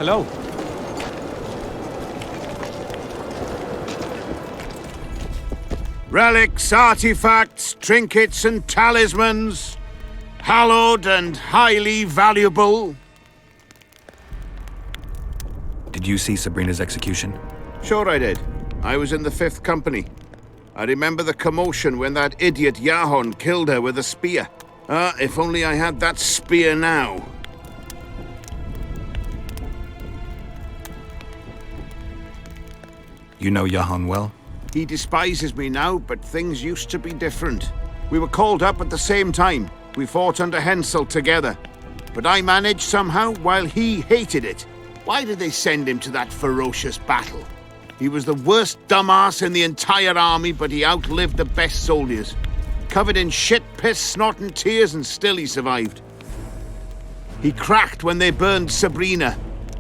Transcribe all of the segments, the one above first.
Hello. Relics, artifacts, trinkets and talismans, hallowed and highly valuable. Did you see Sabrina's execution? Sure I did. I was in the 5th Company. I remember the commotion when that idiot Yahon killed her with a spear. If only I had that spear now. You know Yahon well? He despises me now, but things used to be different. We were called up at the same time. We fought under Hensel together. But I managed somehow while he hated it. Why did they send him to that ferocious battle? He was the worst dumbass in the entire army, but he outlived the best soldiers. Covered in shit, piss, snot and tears, and still he survived. He cracked when they burned Sabrina.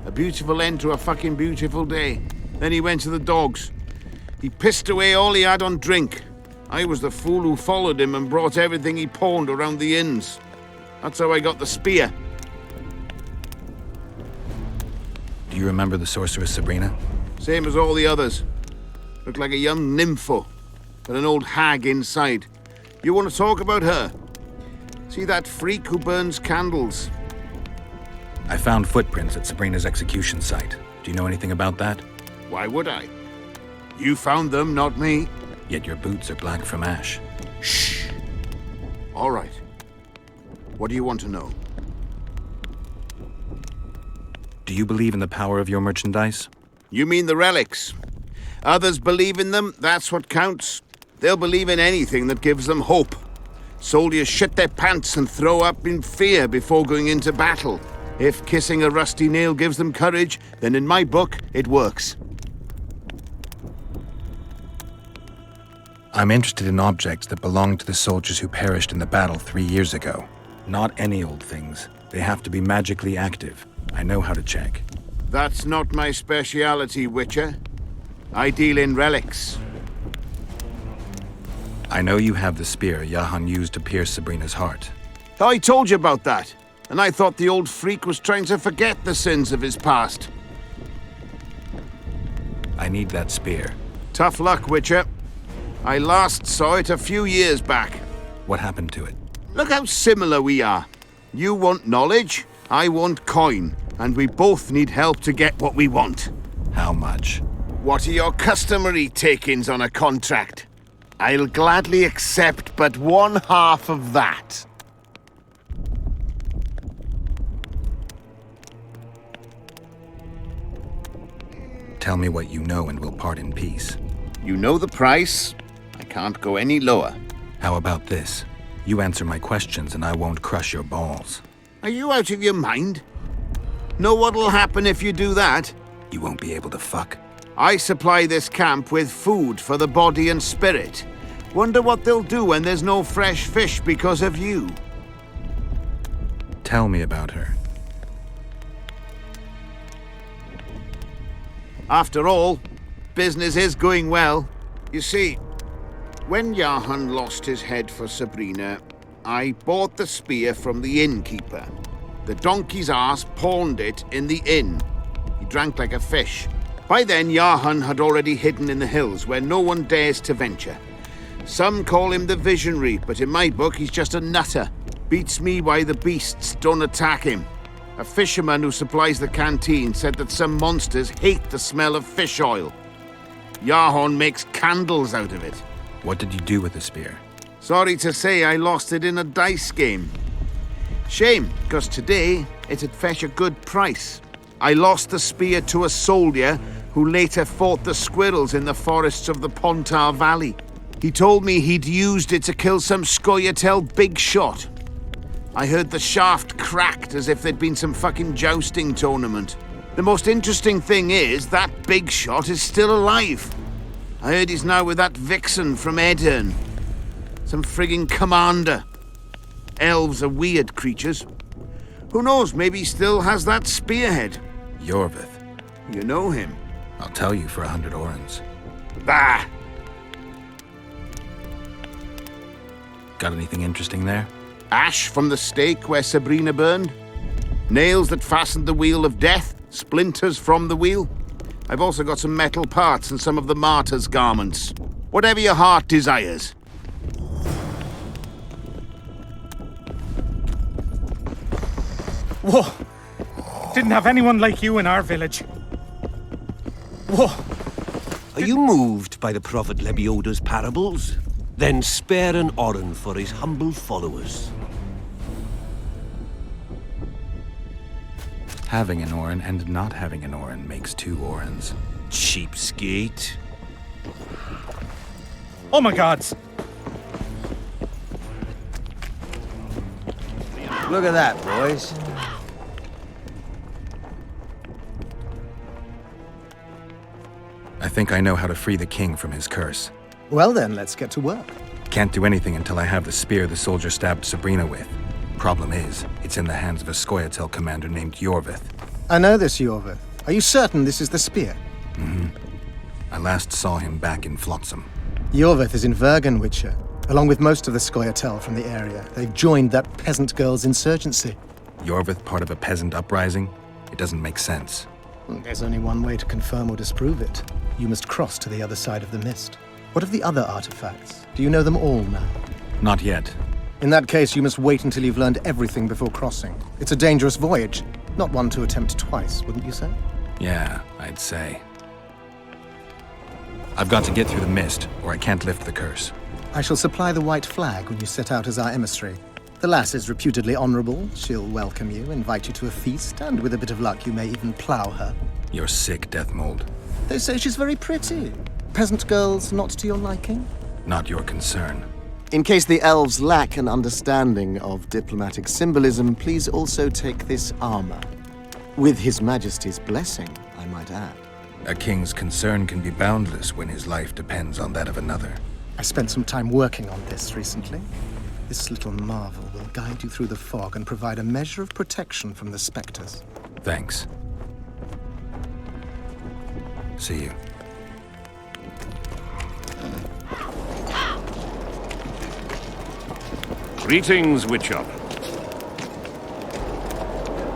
A beautiful end to a fucking beautiful day. Then he went to the dogs. He pissed away all he had on drink. I was the fool who followed him and brought everything he pawned around the inns. That's how I got the spear. Do you remember the sorceress Sabrina? Same as all the others. Looked like a young nympho, but an old hag inside. You want to talk about her? See that freak who burns candles? I found footprints at Sabrina's execution site. Do you know anything about that? Why would I? You found them, not me. Yet your boots are black from ash. Shh. All right. What do you want to know? Do you believe in the power of your merchandise? You mean the relics? Others believe in them, that's what counts. They'll believe in anything that gives them hope. Soldiers shit their pants and throw up in fear before going into battle. If kissing a rusty nail gives them courage, then in my book, it works. I'm interested in objects that belong to the soldiers who perished in the battle 3 years ago. Not any old things. They have to be magically active. I know how to check. That's not my speciality, Witcher. I deal in relics. I know you have the spear Yahon used to pierce Sabrina's heart. I told you about that, and I thought the old freak was trying to forget the sins of his past. I need that spear. Tough luck, Witcher. I last saw it a few years back. What happened to it? Look how similar we are. You want knowledge, I want coin, and we both need help to get what we want. How much? What are your customary takings on a contract? I'll gladly accept but 1/2 of that. Tell me what you know and we'll part in peace. You know the price. I can't go any lower. How about this? You answer my questions and I won't crush your balls. Are you out of your mind? Know what'll happen if you do that? You won't be able to fuck. I supply this camp with food for the body and spirit. Wonder what they'll do when there's no fresh fish because of you. Tell me about her. After all, business is going well. You see, when Yahon lost his head for Sabrina, I bought the spear from the innkeeper. The donkey's ass pawned it in the inn. He drank like a fish. By then, Yahon had already hidden in the hills where no one dares to venture. Some call him the Visionary, but in my book, he's just a nutter. Beats me why the beasts don't attack him. A fisherman who supplies the canteen said that some monsters hate the smell of fish oil. Yahon makes candles out of it. What did you do with the spear? Sorry to say I lost it in a dice game. Shame, because today it'd fetch a good price. I lost the spear to a soldier who later fought the squirrels in the forests of the Pontar Valley. He told me he'd used it to kill some Scoia'tael big shot. I heard the shaft cracked as if there'd been some fucking jousting tournament. The most interesting thing is that big shot is still alive. I heard he's now with that vixen from Edirn. Some frigging commander. Elves are weird creatures. Who knows, maybe he still has that spearhead. Yorvith. You know him. I'll tell you for 100 orens. Bah! Got anything interesting there? Ash from the stake where Sabrina burned. Nails that fastened the wheel of death. Splinters from the wheel. I've also got some metal parts and some of the martyr's garments. Whatever your heart desires. Whoa! Didn't have anyone like you in our village. Whoa! Are you moved by the Prophet Lebioda's parables? Then spare an Oren for his humble followers. Having an Orin and not having an Orin makes two Orins. Cheapskate. Oh my gods! Look at that, boys. I think I know how to free the king from his curse. Well then, let's get to work. Can't do anything until I have the spear the soldier stabbed Sabrina with. Problem is, it's in the hands of a Scoia'tael commander named Yorvith. I know this, Yorvith. Are you certain this is the spear? I last saw him back in Flotsam. Yorvith is in Vergen, Witcher, along with most of the Scoia'tael from the area. They've joined that peasant girl's insurgency. Yorvith part of a peasant uprising? It doesn't make sense. There's only one way to confirm or disprove it. You must cross to the other side of the mist. What of the other artifacts? Do you know them all now? Not yet. In that case, you must wait until you've learned everything before crossing. It's a dangerous voyage, not one to attempt twice, wouldn't you say? Yeah, I'd say. I've got to get through the mist, or I can't lift the curse. I shall supply the white flag when you set out as our emissary. The lass is reputedly honorable. She'll welcome you, invite you to a feast, and with a bit of luck, you may even plow her. You're sick, Deathmold. They say she's very pretty. Peasant girls not to your liking? Not your concern. In case the elves lack an understanding of diplomatic symbolism, please also take this armor. With His Majesty's blessing, I might add. A king's concern can be boundless when his life depends on that of another. I spent some time working on this recently. This little marvel will guide you through the fog and provide a measure of protection from the specters. Thanks. See you. Greetings, Witcher.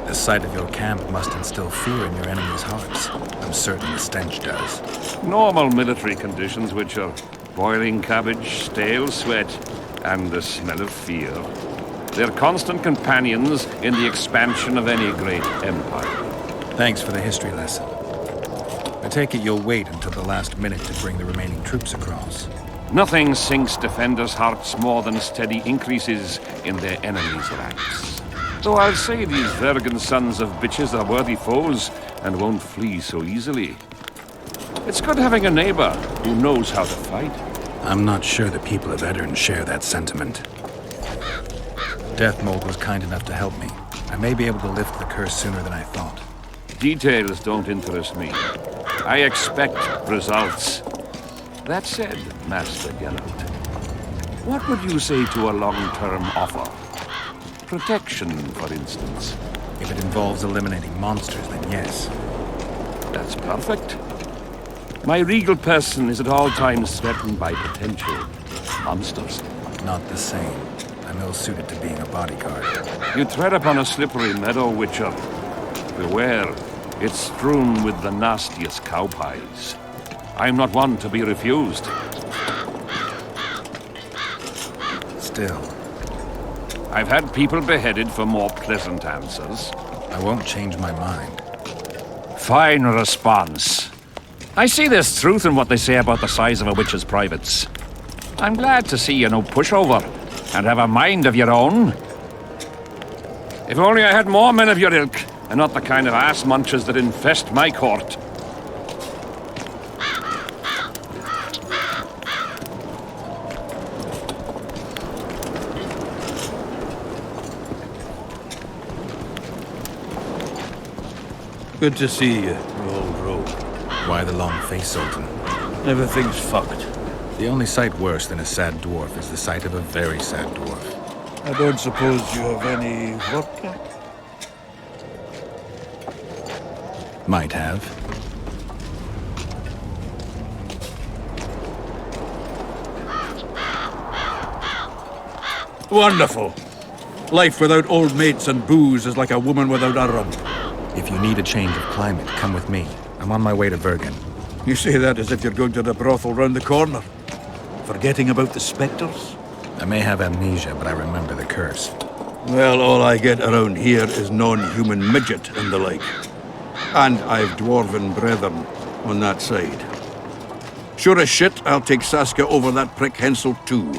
The sight of your camp must instill fear in your enemies' hearts. I'm certain the stench does. Normal military conditions, Witcher. Boiling cabbage, stale sweat, and the smell of fear. They're constant companions in the expansion of any great empire. Thanks for the history lesson. I take it you'll wait until the last minute to bring the remaining troops across. Nothing sinks defenders' hearts more than steady increases in their enemies' ranks. Though I'll say these Vergen sons of bitches are worthy foes and won't flee so easily. It's good having a neighbor who knows how to fight. I'm not sure the people of Edirn share that sentiment. Deathmold was kind enough to help me. I may be able to lift the curse sooner than I thought. Details don't interest me. I expect results. That said, Master Geralt, what would you say to a long-term offer? Protection, for instance. If it involves eliminating monsters, then yes. That's perfect. My regal person is at all times threatened by potential monsters. Not the same. I'm ill-suited to being a bodyguard. You tread upon a slippery meadow, Witcher. Beware, it's strewn with the nastiest cow pies. I'm not one to be refused. Still, I've had people beheaded for more pleasant answers. I won't change my mind. Fine response. I see there's truth in what they say about the size of a witch's privates. I'm glad to see you're no pushover and have a mind of your own. If only I had more men of your ilk, and not the kind of ass munchers that infest my court. Good to see you, old rogue. Why the long face, Sultan? Everything's fucked. The only sight worse than a sad dwarf is the sight of a very sad dwarf. I don't suppose you have any vodka? Might have. Wonderful. Life without old mates and booze is like a woman without a rump. If you need a change of climate, come with me. I'm on my way to Bergen. You say that as if you're going to the brothel round the corner. Forgetting about the spectres? I may have amnesia, but I remember the curse. Well, all I get around here is non-human midget and the like. And I've dwarven brethren on that side. Sure as shit, I'll take Saskia over that prick Hensel too.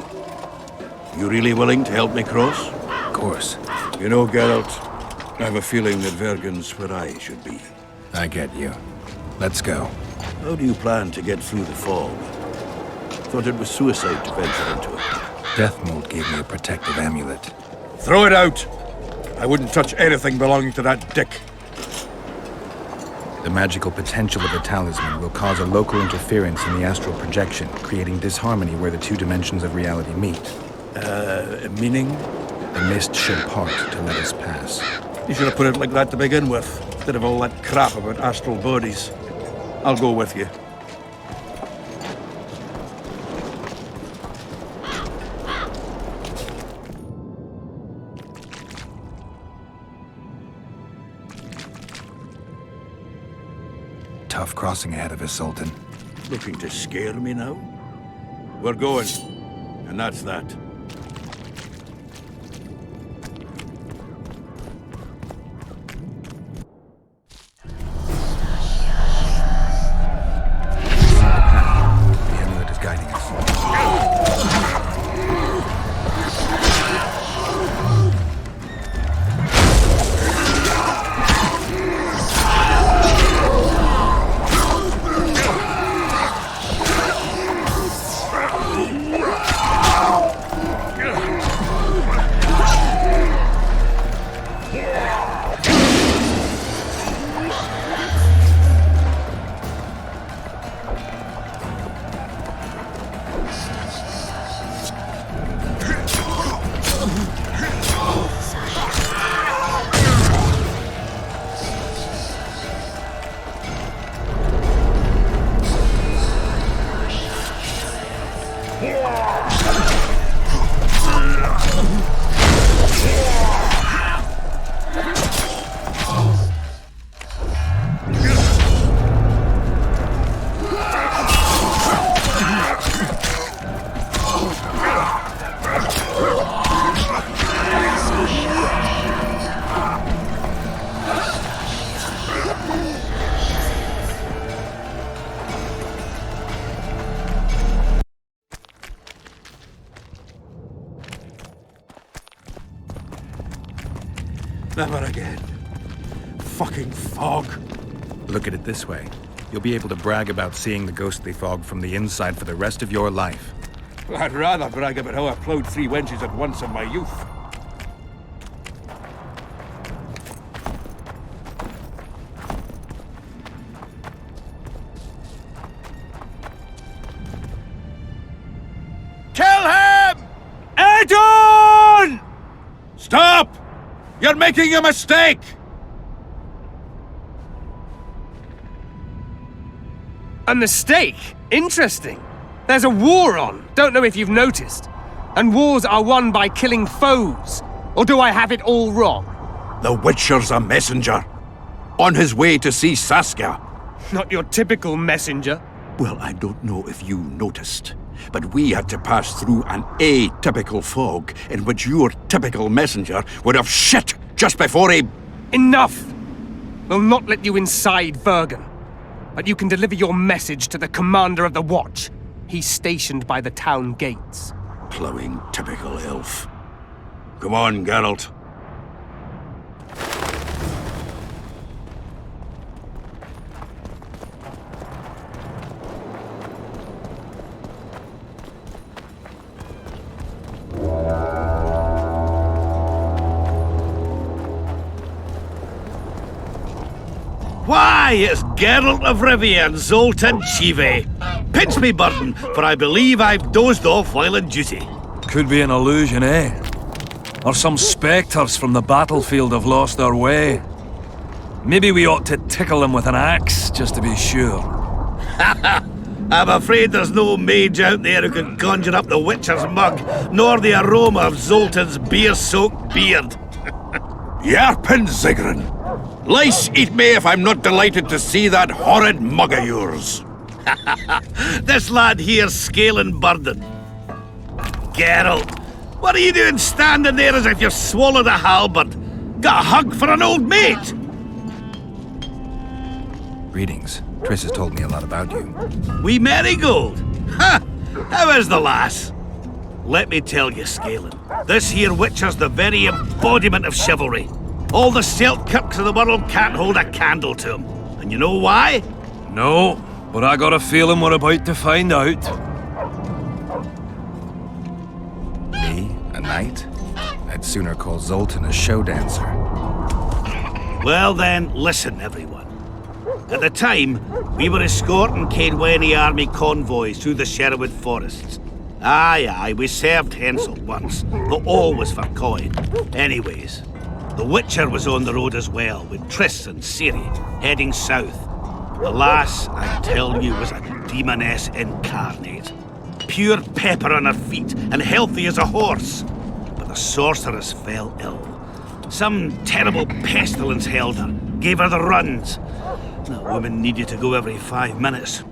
You really willing to help me cross? Of course. You know, Geralt, I have a feeling that Vergen's where I should be. I get you. Let's go. How do you plan to get through the fog? Thought it was suicide to venture into it. Deathmold gave me a protective amulet. Throw it out! I wouldn't touch anything belonging to that dick. The magical potential of the talisman will cause a local interference in the astral projection, creating disharmony where the two dimensions of reality meet. Meaning? The mist should part to let us pass. You should have put it like that to begin with, instead of all that crap about astral bodies. I'll go with you. Tough crossing ahead of us, Sultan. Looking to scare me now? We're going, and that's that. The amulet is guiding us. Never again. Fucking fog. Look at it this way. You'll be able to brag about seeing the ghostly fog from the inside for the rest of your life. I'd rather brag about how I ploughed 3 wenches at once in my youth. Kill him! Edon! Stop! You're making a mistake! A mistake? Interesting. There's a war on. Don't know if you've noticed. And wars are won by killing foes. Or do I have it all wrong? The Witcher's a messenger. On his way to see Saskia. Not your typical messenger. Well, I don't know if you noticed, but we had to pass through an atypical fog in which your typical messenger would have shit just before he... Enough! We'll not let you inside Vergen. But you can deliver your message to the commander of the Watch. He's stationed by the town gates. Ploughing typical elf. Come on, Geralt. Why, it's Geralt of Rivia and Zoltan Chive. Pinch me, Burton, for I believe I've dozed off while in duty. Could be an illusion, eh? Or some spectres from the battlefield have lost their way. Maybe we ought to tickle them with an axe, just to be sure. I'm afraid there's no mage out there who can conjure up the Witcher's mug, nor the aroma of Zoltan's beer-soaked beard. Yarpen Zigrin! Lice eat me if I'm not delighted to see that horrid mug of yours. This lad here's scaling burden. Geralt, what are you doing standing there as if you've swallowed a halberd? Got a hug for an old mate? Greetings. Triss has told me a lot about you. We Marigold? Ha! How is the lass? Let me tell you, Scalen, this here Witcher's the very embodiment of chivalry. All the Selkirks of the world can't hold a candle to him. And you know why? No, but I got a feeling we're about to find out. Me? A knight? I'd sooner call Zoltan a show dancer. Well then, listen everyone. At the time, we were escorting Caedwene army convoys through the Sherwood forests. Aye, we served Henselt once, but always for coin. Anyways, the Witcher was on the road as well, with Triss and Ciri, heading south. The lass, I tell you, was a demoness incarnate. Pure pepper on her feet, and healthy as a horse. But the sorceress fell ill. Some terrible pestilence held her, gave her the runs. That woman needed to go every 5 minutes.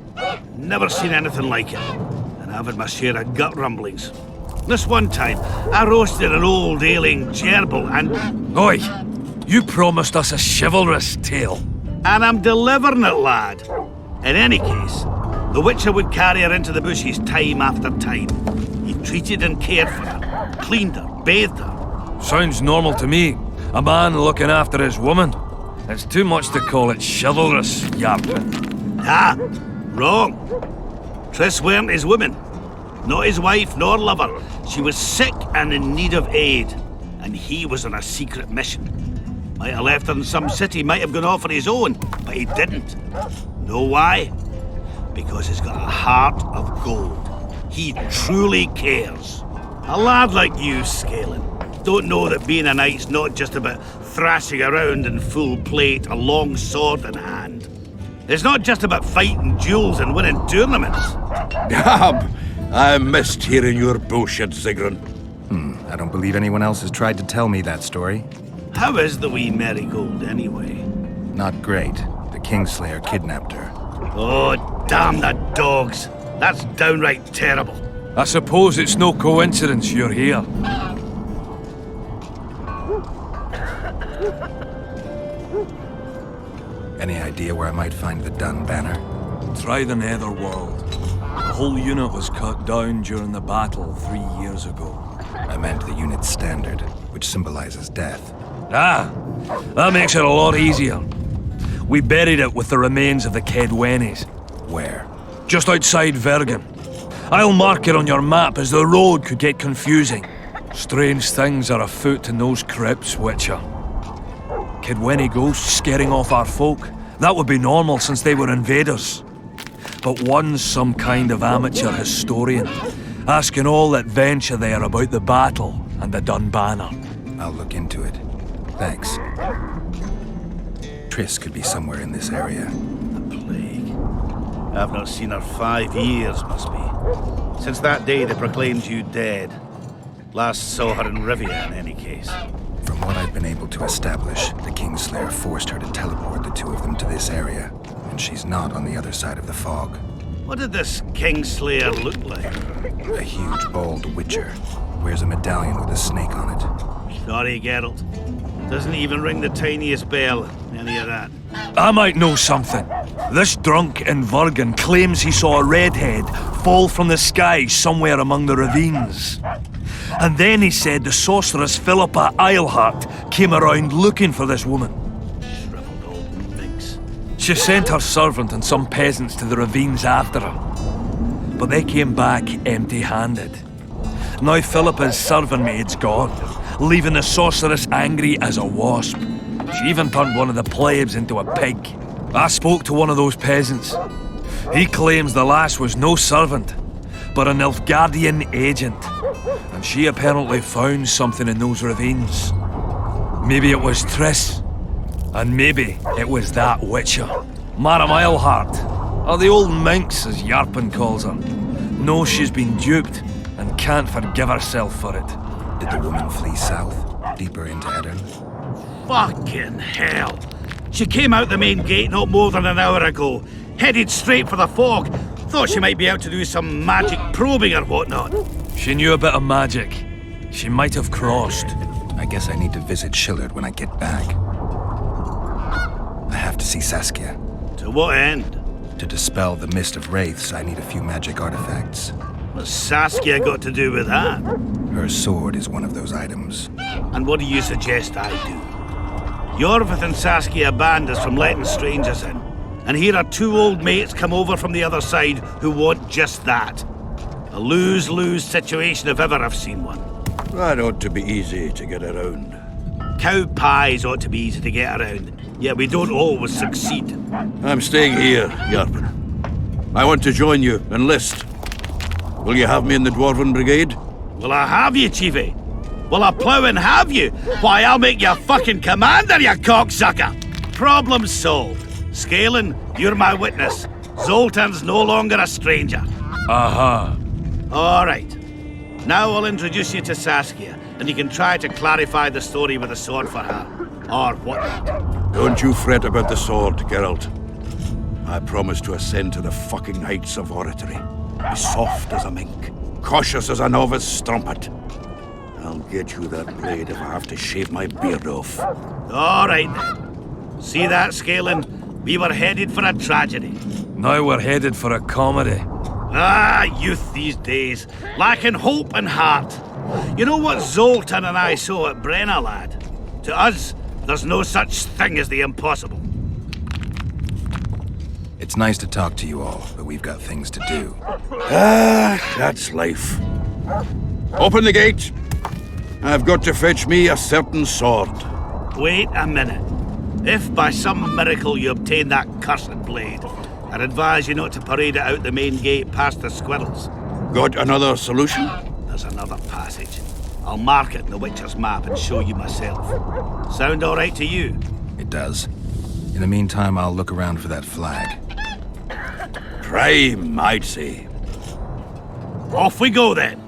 Never seen anything like it. And I've had my share of gut rumblings. This one time, I roasted an old ailing gerbil and... Oi! You promised us a chivalrous tale. And I'm delivering it, lad. In any case, the Witcher would carry her into the bushes time after time. He treated and cared for her, cleaned her, bathed her. Sounds normal to me. A man looking after his woman. It's too much to call it chivalrous, Yarpin. Ah, wrong. Triss weren't his woman. Not his wife nor lover. She was sick and in need of aid. And he was on a secret mission. Might have left her in some city, might have gone off on his own, but he didn't. Know why? Because he's got a heart of gold. He truly cares. A lad like you, Scalen, don't know that being a knight's not just about thrashing around in full plate, a long sword in hand. It's not just about fighting duels and winning tournaments. I missed hearing your bullshit, Sigrun. I don't believe anyone else has tried to tell me that story. How is the wee Marigold, anyway? Not great. The Kingslayer kidnapped her. Oh, damn the dogs. That's downright terrible. I suppose it's no coincidence you're here. Any idea where I might find the Dun banner? Try the Netherworld. The whole unit was cut down during the battle 3 years ago. I meant the unit's standard, which symbolizes death. Ah, that makes it a lot easier. We buried it with the remains of the Caedwenes. Where? Just outside Vergen. I'll mark it on your map as the road could get confusing. Strange things are afoot in those crypts, Witcher. Caedwene ghosts scaring off our folk. That would be normal since they were invaders. But one's some kind of amateur historian, asking all that venture there about the battle and the Dun banner. I'll look into it. Thanks. Triss could be somewhere in this area. The plague. I've not seen her 5 years, must be. Since that day they proclaimed you dead. Last saw her in Rivia, in any case. From what I've been able to establish, the Kingslayer forced her to teleport the two of them to this area, and she's not on the other side of the fog. What did this Kingslayer look like? A huge, bald witcher. Wears a medallion with a snake on it. Sorry, Geralt. Doesn't even ring the tiniest bell, any of that. I might know something. This drunk in Vergen claims he saw a redhead fall from the sky somewhere among the ravines. And then he said the sorceress Philippa Eilhart came around looking for this woman. Shriveled old minx. She sent her servant and some peasants to the ravines after her. But they came back empty-handed. Now Philippa's servant maid's gone, leaving the sorceress angry as a wasp. She even turned one of the plebs into a pig. I spoke to one of those peasants. He claims the lass was no servant, but an Nilfgaardian agent. And she apparently found something in those ravines. Maybe it was Triss. And maybe it was that Witcher. Madame Eilhart, or the old minx as Yarpin calls her. Knows she's been duped and can't forgive herself for it. Did the woman flee south, deeper into Edirn? Fucking hell! She came out the main gate not more than an hour ago, headed straight for the fog. Thought she might be out to do some magic probing or whatnot. She knew a bit of magic. She might have crossed. I guess I need to visit Shillard when I get back. I have to see Saskia. To what end? To dispel the mist of wraiths, I need a few magic artifacts. What's Saskia got to do with that? Her sword is one of those items. And what do you suggest I do? Yorvith and Saskia banned us from letting strangers in. And here are two old mates come over from the other side who want just that. A lose-lose situation if ever I've seen one. That ought to be easy to get around. Cow pies ought to be easy to get around, yet we don't always succeed. I'm staying here, Yarpen. I want to join you, enlist. Will you have me in the Dwarven Brigade? Will I have you, Chiefy? Will I plough and have you? Why, I'll make you fucking commander, you cocksucker! Problem solved. Scalen, you're my witness. Zoltan's no longer a stranger. Aha. All right. Now I'll introduce you to Saskia, and you can try to clarify the story with a sword for her. Or whatnot. Don't you fret about the sword, Geralt. I promise to ascend to the fucking heights of oratory. Be soft as a mink, cautious as a novice strumpet. I'll get you that blade if I have to shave my beard off. All right, then. See that, Scalen? We were headed for a tragedy. Now we're headed for a comedy. Ah, youth these days, lacking hope and heart. You know what Zoltan and I saw at Brenna, lad? To us, there's no such thing as the impossible. It's nice to talk to you all, but we've got things to do. Ah, that's life. Open the gate. I've got to fetch me a certain sword. Wait a minute. If by some miracle you obtain that cursed blade, I'd advise you not to parade it out the main gate past the squirrels. Got another solution? There's another passage. I'll mark it in the Witcher's map and show you myself. Sound all right to you? It does. In the meantime, I'll look around for that flag. Prime, I'd say. Off we go then.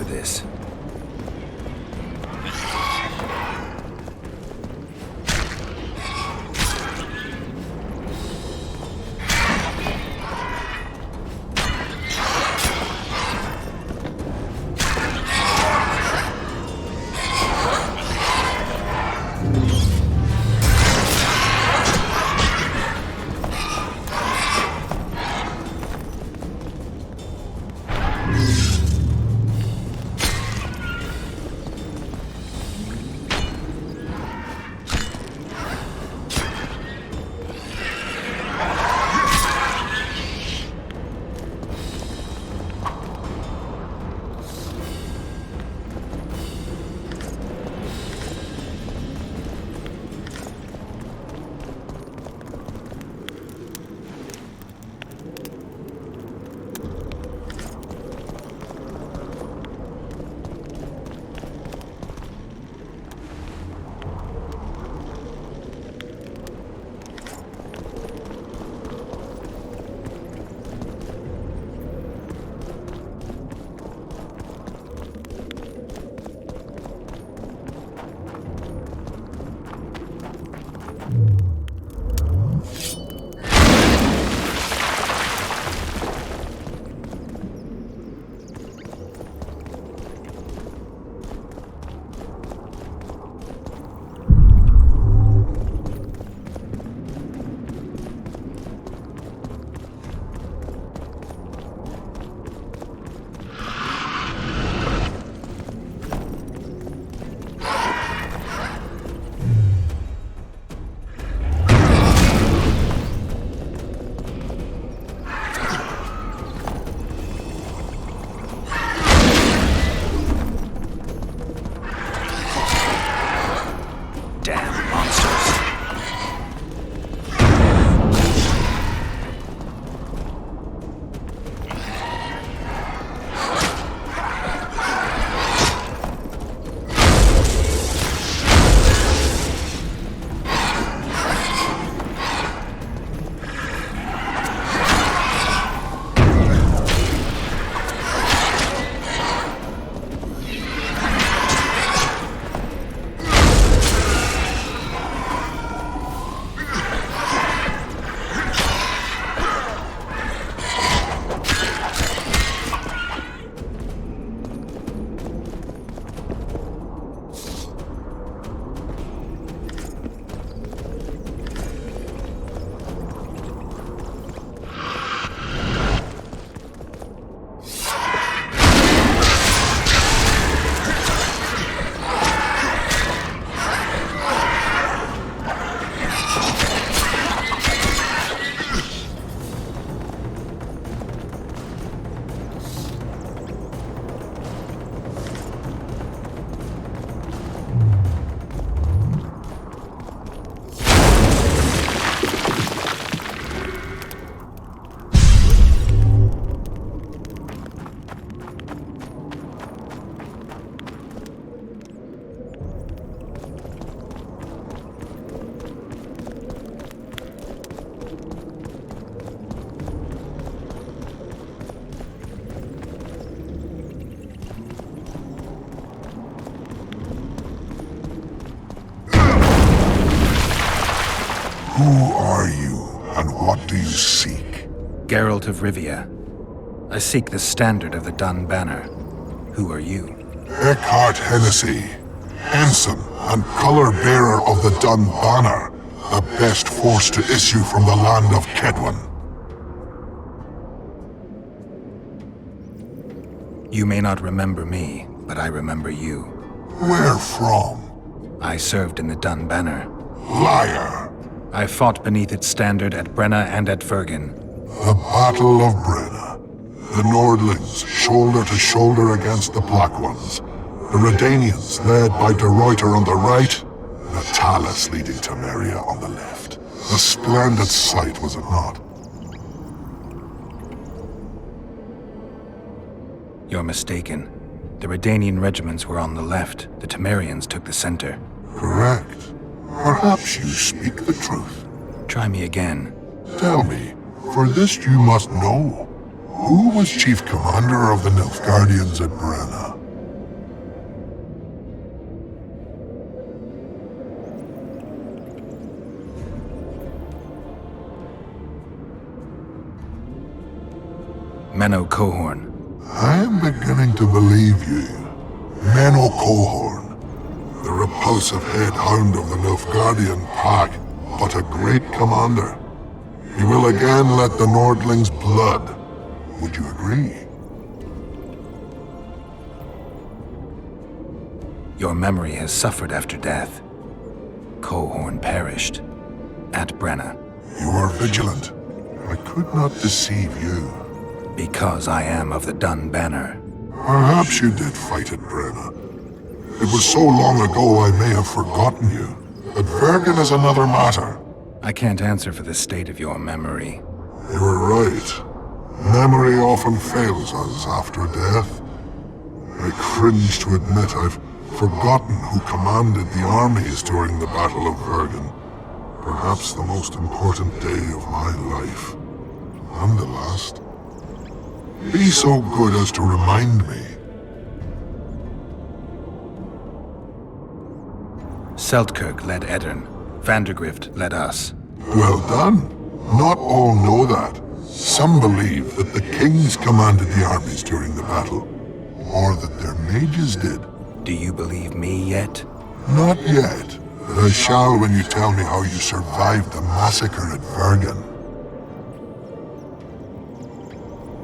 for this. Who are you, and what do you seek? Geralt of Rivia. I seek the standard of the Dun Banner. Who are you? Eckhart Hennessy, ensign and color-bearer of the Dun Banner, the best force to issue from the land of Kedwen. You may not remember me, but I remember you. Where from? I served in the Dun Banner. Liar! I fought beneath its standard at Brenna and at Fergen. The Battle of Brenna. The Nordlings, shoulder to shoulder against the Black Ones. The Redanians, led by De Ruyter on the right. The Talus leading Temeria on the left. A splendid sight, was it not? You're mistaken. The Redanian regiments were on the left. The Temerians took the center. Correct. Perhaps you speak the truth. Try me again. Tell me, for this you must know. Who was chief commander of the Nilfgaardians at Brenna? Menno Cohorn. I am beginning to believe you. Menno Cohorn, the repulsive head hound of the Nilfgaardian pack, but a great commander. He will again let the Nordlings' blood. Would you agree? Your memory has suffered after death. Cohorn perished. At Brenna. You are vigilant. I could not deceive you. Because I am of the Dun Banner. Perhaps you did fight at Brenna. It was so long ago I may have forgotten you. But Vergen is another matter. I can't answer for the state of your memory. You are right. Memory often fails us after death. I cringe to admit I've forgotten who commanded the armies during the Battle of Vergen. Perhaps the most important day of my life. And the last. Be so good as to remind me. Seltkirk led Eddern. Vandergrift led us. Well done. Not all know that. Some believe that the kings commanded the armies during the battle, or that their mages did. Do you believe me yet? Not yet, but I shall when you tell me how you survived the massacre at Vergen.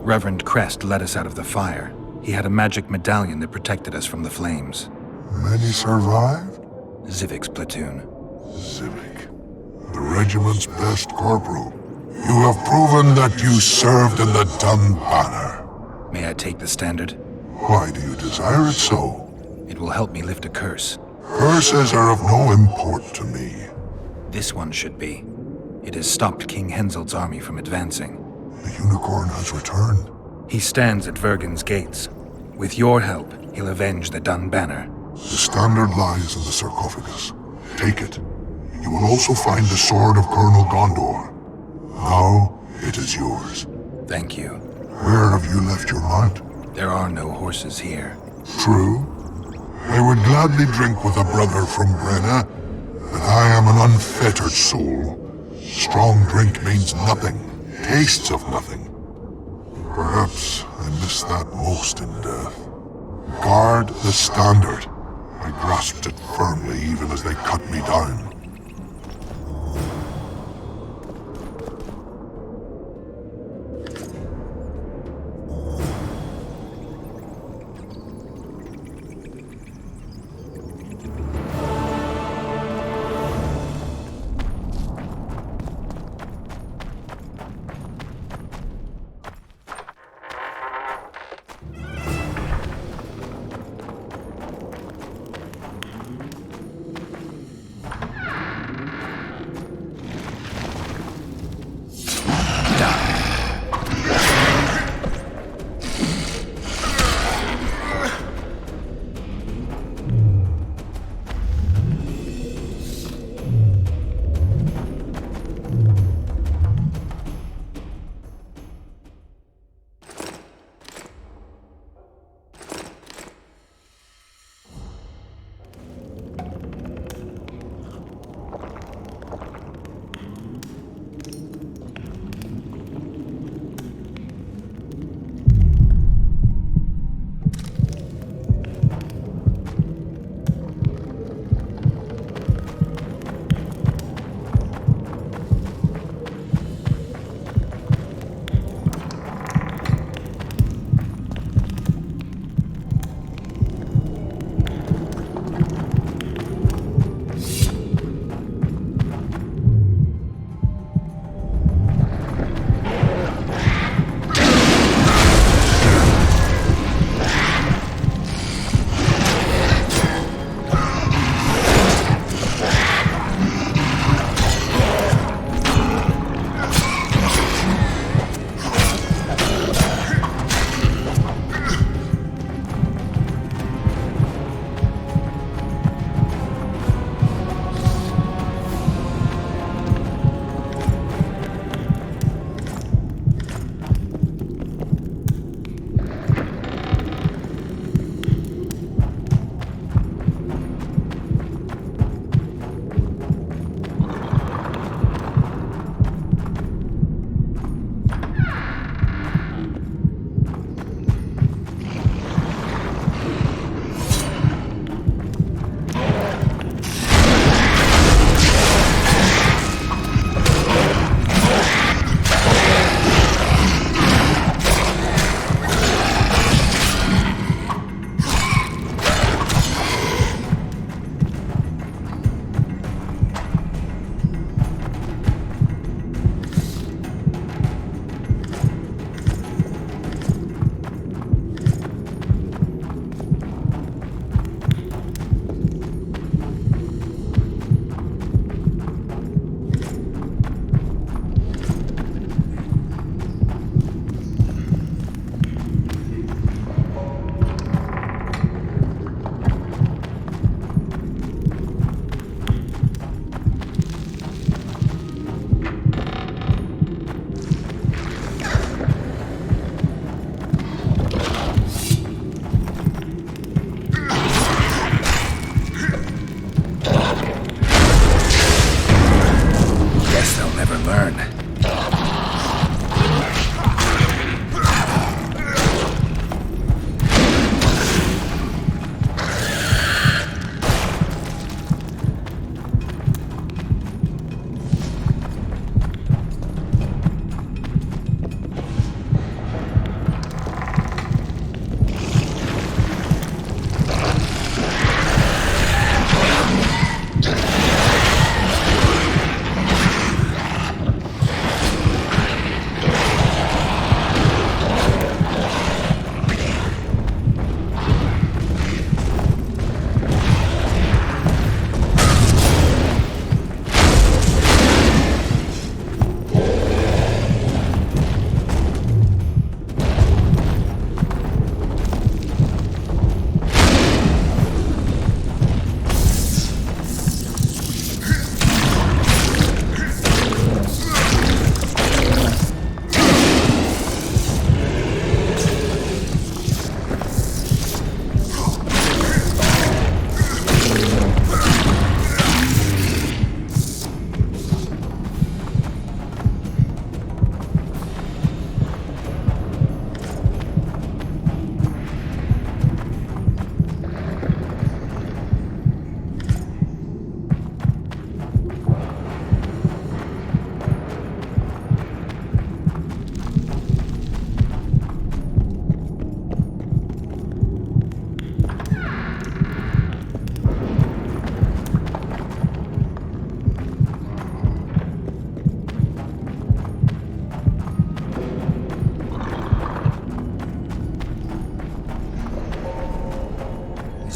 Reverend Crest led us out of the fire. He had a magic medallion that protected us from the flames. Many survived? Zivik's platoon. Zivik, the regiment's best corporal. You have proven that you served in the Dun Banner. May I take the standard? Why do you desire it so? It will help me lift a curse. Curses are of no import to me. This one should be. It has stopped King Henseld's army from advancing. The unicorn has returned. He stands at Vergen's gates. With your help, he'll avenge the Dun Banner. The standard lies in the sarcophagus. Take it. You will also find the sword of Colonel Gondor. Now, it is yours. Thank you. Where have you left your mount? There are no horses here. True. I would gladly drink with a brother from Brenna, but I am an unfettered soul. Strong drink means nothing, tastes of nothing. Perhaps I miss that most in death. Guard the standard. I grasped it firmly even as they cut me down.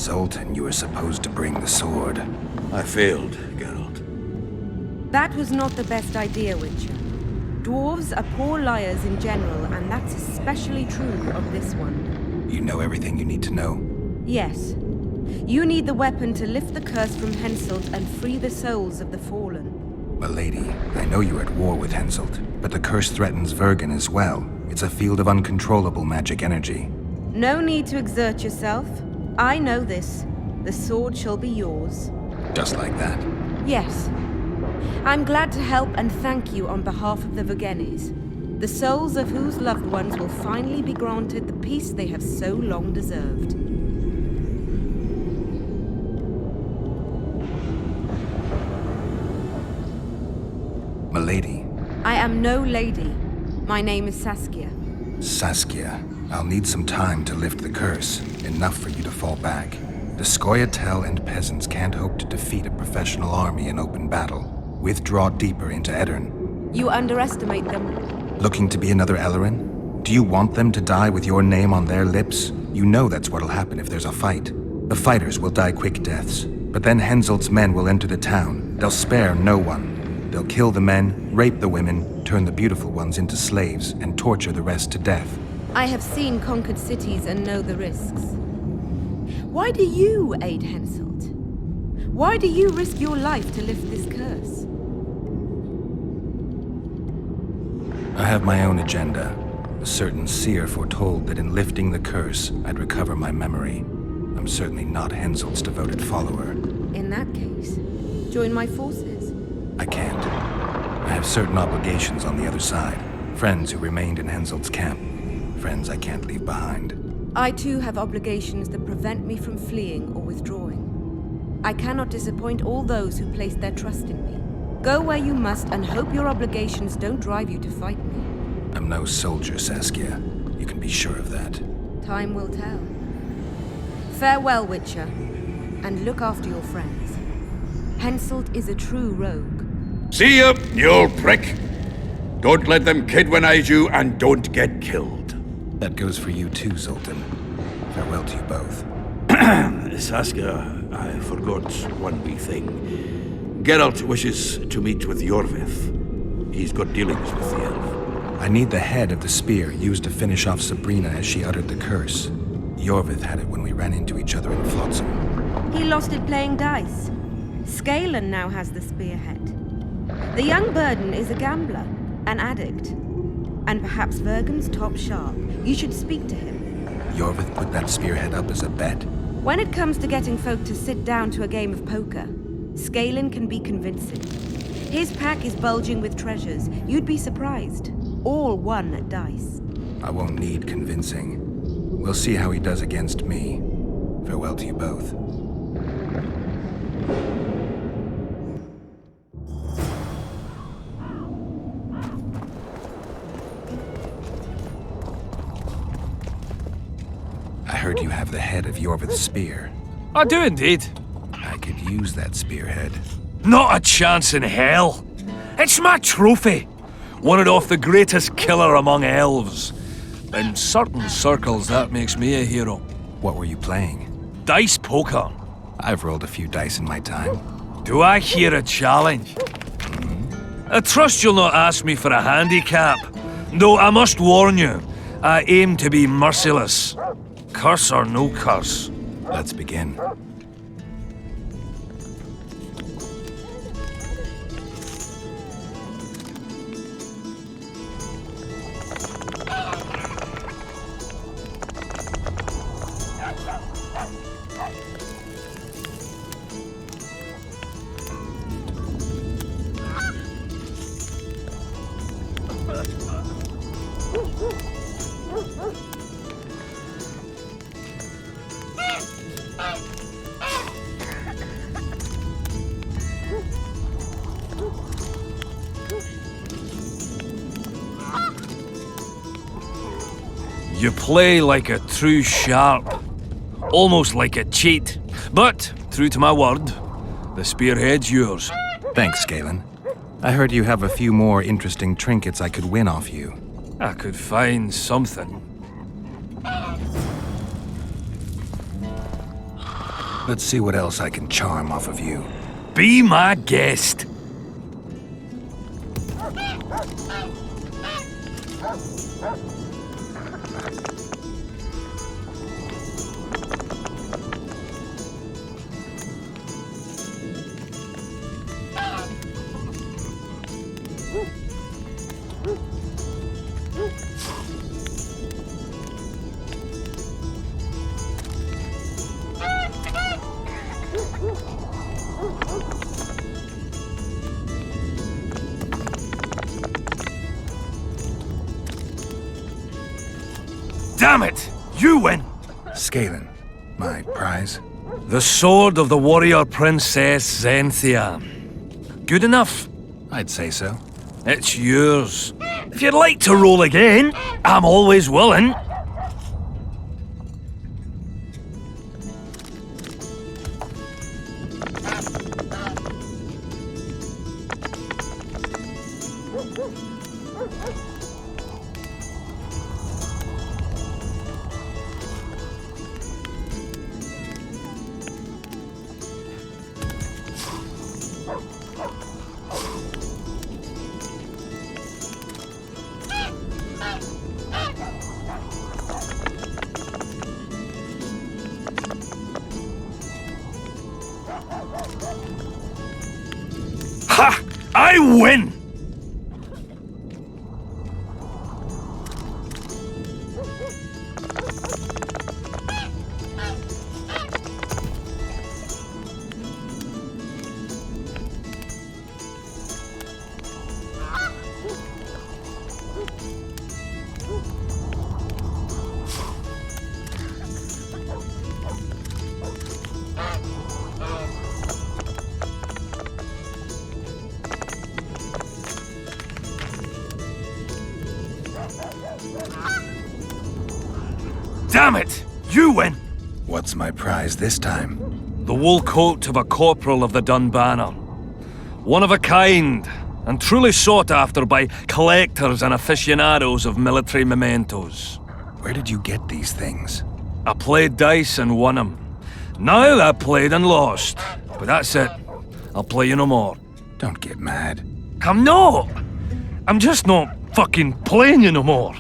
Zoltan, you were supposed to bring the sword. I failed, Geralt. That was not the best idea, Witcher. Dwarves are poor liars in general, and that's especially true of this one. You know everything you need to know? Yes. You need the weapon to lift the curse from Henselt and free the souls of the fallen. Milady, I know you're at war with Henselt, but the curse threatens Vergen as well. It's a field of uncontrollable magic energy. No need to exert yourself. I know this. The sword shall be yours. Just like that? Yes. I'm glad to help and thank you on behalf of the Vergennes, the souls of whose loved ones will finally be granted the peace they have so long deserved. Milady. I am no lady. My name is Saskia. Saskia, I'll need some time to lift the curse, enough for you to fall back. The Scoia'tael and peasants can't hope to defeat a professional army in open battle. Withdraw deeper into Edirn. You underestimate them. Looking to be another Ellerin? Do you want them to die with your name on their lips? You know that's what'll happen if there's a fight. The fighters will die quick deaths, but then Henselt's men will enter the town. They'll spare no one. They'll kill the men, rape the women, turn the beautiful ones into slaves, and torture the rest to death. I have seen conquered cities and know the risks. Why do you aid Henselt? Why do you risk your life to lift this curse? I have my own agenda. A certain seer foretold that in lifting the curse, I'd recover my memory. I'm certainly not Henselt's devoted follower. In that case, join my forces. I can't. I have certain obligations on the other side. Friends who remained in Henselt's camp. Friends I can't leave behind. I too have obligations that prevent me from fleeing or withdrawing. I cannot disappoint all those who place their trust in me. Go where you must and hope your obligations don't drive you to fight me. I'm no soldier, Saskia. You can be sure of that. Time will tell. Farewell, Witcher, and look after your friends. Henselt is a true rogue. See ya, you old prick! Don't let them kidwinize you, and don't get killed. That goes for you too, Zoltan. Farewell to you both. Saskia, I forgot one wee thing. Geralt wishes to meet with Yorvith. He's got dealings with the elf. I need the head of the spear used to finish off Sabrina as she uttered the curse. Yorvith had it when we ran into each other in Flotsam. He lost it playing dice. Skalen now has the spearhead. The young Burden is a gambler, an addict, and perhaps Vergen's top sharp. You should speak to him. Yorvith put that spearhead up as a bet. When it comes to getting folk to sit down to a game of poker, Skalen can be convincing. His pack is bulging with treasures. You'd be surprised. All won at dice. I won't need convincing. We'll see how he does against me. Farewell to you both. I heard you have the head of Yorvith's spear. I do indeed. I could use that spearhead. Not a chance in hell. It's my trophy. Won it off the greatest killer among elves. In certain circles, that makes me a hero. What were you playing? Dice poker. I've rolled a few dice in my time. Do I hear a challenge? I trust you'll not ask me for a handicap. Though I must warn you, I aim to be merciless. Curse or no curse. Let's begin. You play like a true sharp. Almost like a cheat. But, true to my word, the spearhead's yours. Thanks, Galen. I heard you have a few more interesting trinkets I could win off you. I could find something. Let's see what else I can charm off of you. Be my guest. Damn it! You win! Scanlan, my prize? The sword of the warrior princess Zenthia. Good enough? I'd say so. It's yours. If you'd like to roll again, I'm always willing. Ha! I win! Damn it! You win! What's my prize this time? The wool coat of a corporal of the Dunbanner. One of a kind, and truly sought after by collectors and aficionados of military mementos. Where did you get these things? I played dice and won them. Now I played and lost. But that's it. I'll play you no more. Don't get mad. I'm not! I'm just not fucking playing you no more.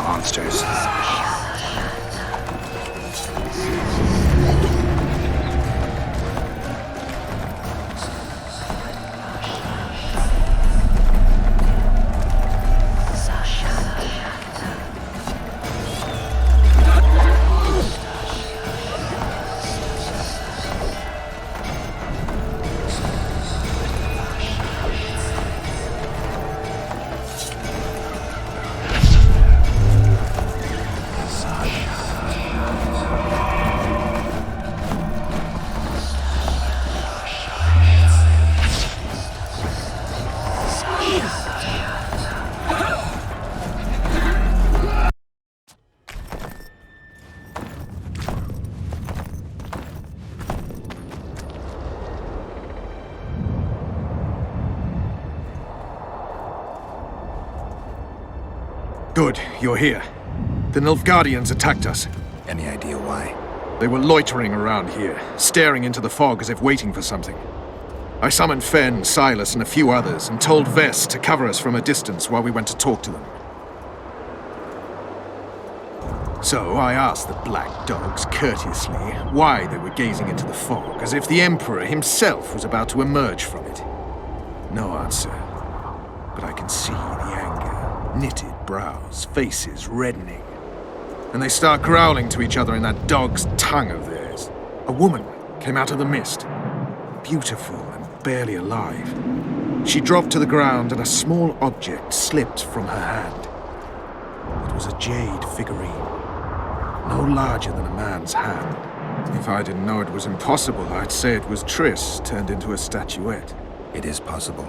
Monsters. Good, you're here. The Nilfgaardians attacked us. Any idea why? They were loitering around here, staring into the fog as if waiting for something. I summoned Fen, Silas, and a few others, and told Vess to cover us from a distance while we went to talk to them. So I asked the black dogs courteously why they were gazing into the fog, as if the Emperor himself was about to emerge from it. No answer. But I can see the anger, knitted brows, faces reddening. And they start growling to each other in that dog's tongue of theirs. A woman came out of the mist, beautiful and barely alive. She dropped to the ground and a small object slipped from her hand. It was a jade figurine, no larger than a man's hand. If I didn't know it was impossible, I'd say it was Triss turned into a statuette. It is possible.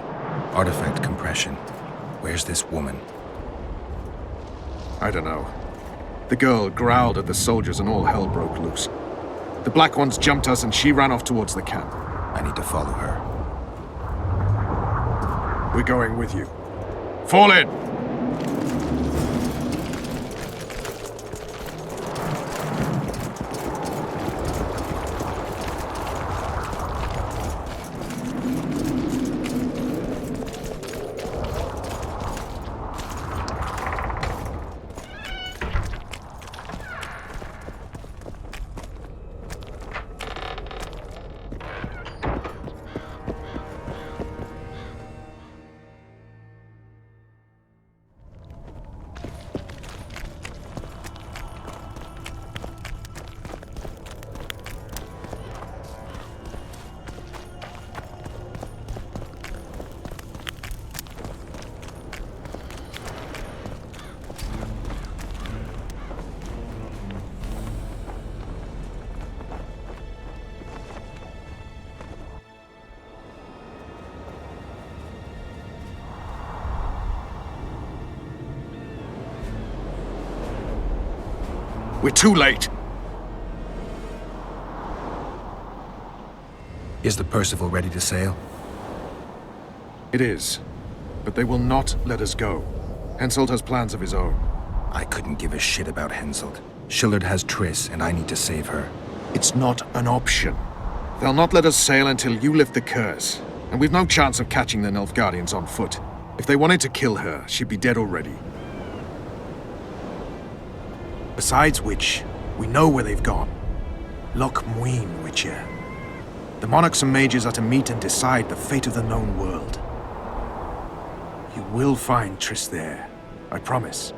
Artifact compression. Where's this woman? I don't know. The girl growled at the soldiers and all hell broke loose. The Black Ones jumped us and she ran off towards the camp. I need to follow her. We're going with you. Fall in! We're too late. Is the Percival ready to sail? It is. But they will not let us go. Henselt has plans of his own. I couldn't give a shit about Henselt. Shillard has Triss, and I need to save her. It's not an option. They'll not let us sail until you lift the curse. And we've no chance of catching the Nilfgaardians on foot. If they wanted to kill her, she'd be dead already. Besides which, we know where they've gone. Loch Muin, Witcher. The monarchs and mages are to meet and decide the fate of the known world. You will find Triss there, I promise.